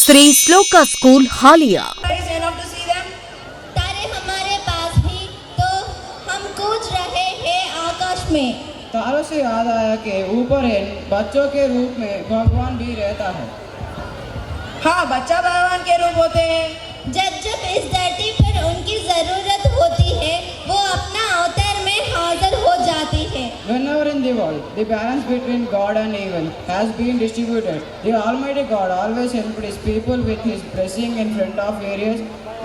Shri shloka school हालिया। तारे हमारे पास ही तो हम कूद रहे हैं आकाश में। तारों से याद आया कि ऊपर बच्चों के रूप में भगवान भी रहता है। हाँ, बच्चा भगवान के रूप होते हैं। जब जब इस धरती पर उनकी जरूरत होती है वो अपना अवतार में हाजिर हो जाती है। Whenever in the world the balance between God and evil has been distributed, the Almighty God always helped His people with His blessing in front of various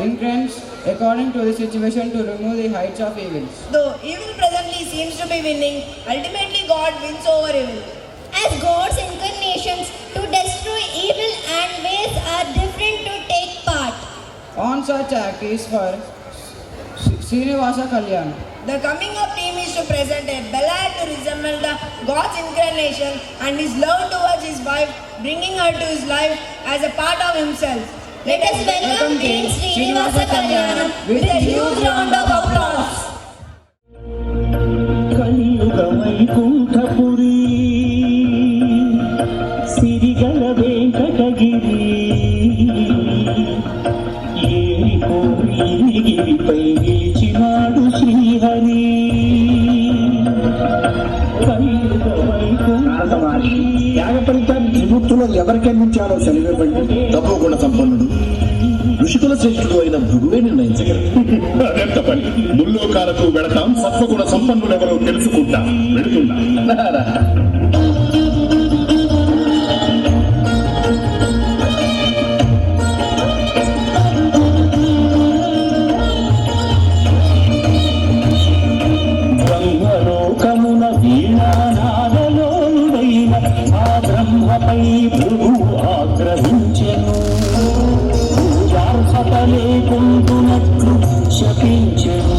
increments according to the situation to remove the heights of evils. Though evil presently seems to be winning, ultimately God wins over evil. As God's incarnations to destroy evil and ways are different to take part. On such act is for Srinivasa Kalyan. The coming of team is to present a ballad to resemble the God's incarnation and his love towards his wife, bringing her to his life as a part of himself. Let us welcome Team Srinivasa Kalyanam with a huge round of applause. సిరిగల Venkatagiri ఏరి కోరిగిరిపై నిలిచినాడు శ్రీహరి యాగపరితం త్రిమూర్తులు ఎవరికి అందించాలో సెలవివ్వండి. తపోగుణ సంపన్నుడు ఋషికుల శ్రేష్ఠుడు అయిన భృగువే నిర్ణయించగలరు. అదెంత పని. ముల్లోకాలకు వెళతాం, సత్వగుణ సంపన్నులెవరో తెలుసుకుంటా. వెళుతున్నా. బ్రహ్మలోకమున వీణానాదలోనుడైన ఆ బ్రహ్మపై భృగు ఆగ్రహించెను. పూజార్హత లేకుంటున్నట్లు శపించెను.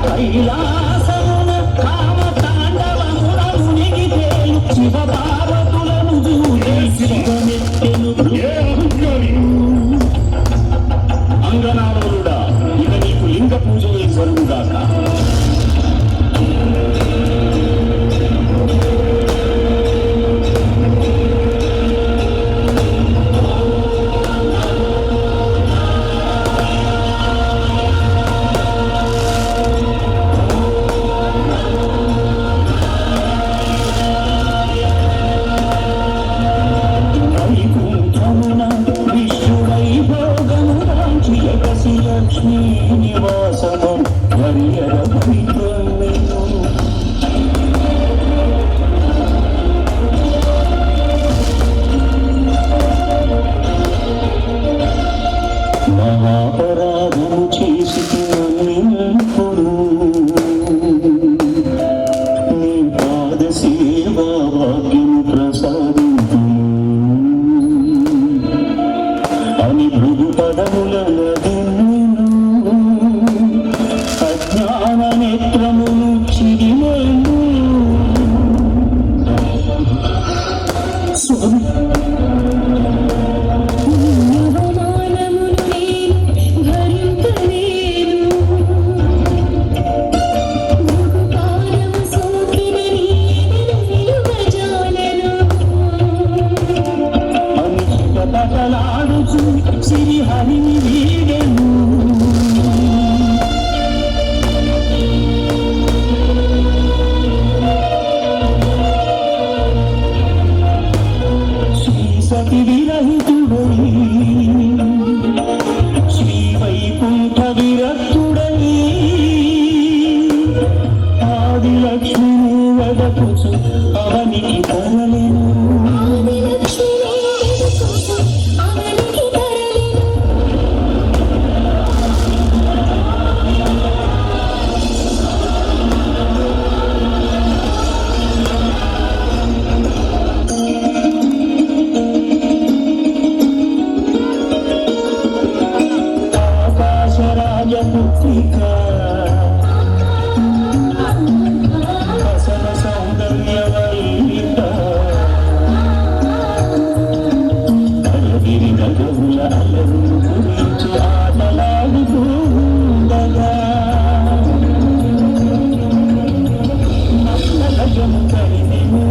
కైలాసమున కామ తాండవమున మునిగి తేలు శివ పార్వతులను చూసి శివమెత్తెను భృగు. అంగనాథుడా, ఇక నీకు లింగ పూజ జరుగుగాక. వైకుంఠమున విష్ణువై భోగమురాంచి యగసి లక్ష్మీ నివాసము హరియర పవిత్రమెను. మహాపరాధము చేసి నిన్నుడు నీ పాద సేవా భాగ్యము ప్రసాదించు అని భృగు పదములను అజ్ఞాన నేత్రములు చిరిమేను. స్వామి పటలాడుచు శ్రీహరిని వీడెను. శ్రీ సతి విరహితుడై శ్రీ వైకుంఠ విరక్తుడై ఆది లక్ష్మిని వదకుచు అవనికి తరలెను. ఆకాశరాజపుత్రిక అసల సౌందర్యవైత అలగిరి నగరుల అలరు గురించి ఆటలాడుతూ ఉండగా గజము కరినెను.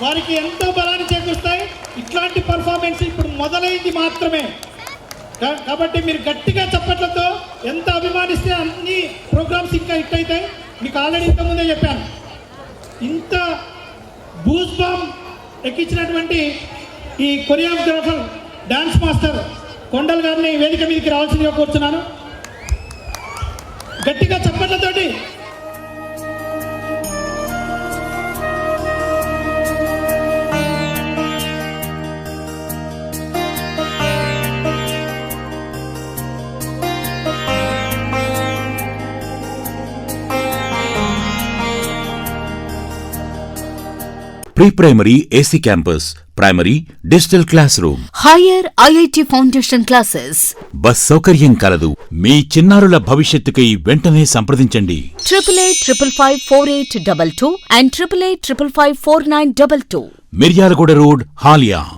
వారికి ఎంతో బలాన్ని చేకూరుస్తాయి. ఇట్లాంటి పర్ఫార్మెన్స్ ఇప్పుడు మొదలైంది మాత్రమే. కాబట్టి మీరు గట్టిగా చప్పట్లతో ఎంత అభిమానిస్తే అన్ని ప్రోగ్రామ్స్ ఇంకా హిట్ అవుతాయి. మీకు ఆల్రెడీ ఇంతకుముందే చెప్పాను. ఇంత బూస్ బాంబ్ ఎక్కించినటువంటి ఈ కొరియోగ్రాఫర్ డాన్స్ మాస్టర్ కొండల్ గారిని వేదిక మీదకి రావాల్సిందిగా కోరుతున్నాను. గట్టిగా చప్పట్లతోటి pre primary AC campus, primary digital class room, higher IIT foundation classes, bus సౌకర్యం కలదు. మీ చిన్నారుల భవిష్యత్తుకై వెంటనే సంప్రదించండి. 8855548222 and 8855549222. మిర్యాలగూడ రోడ్, హాలియా.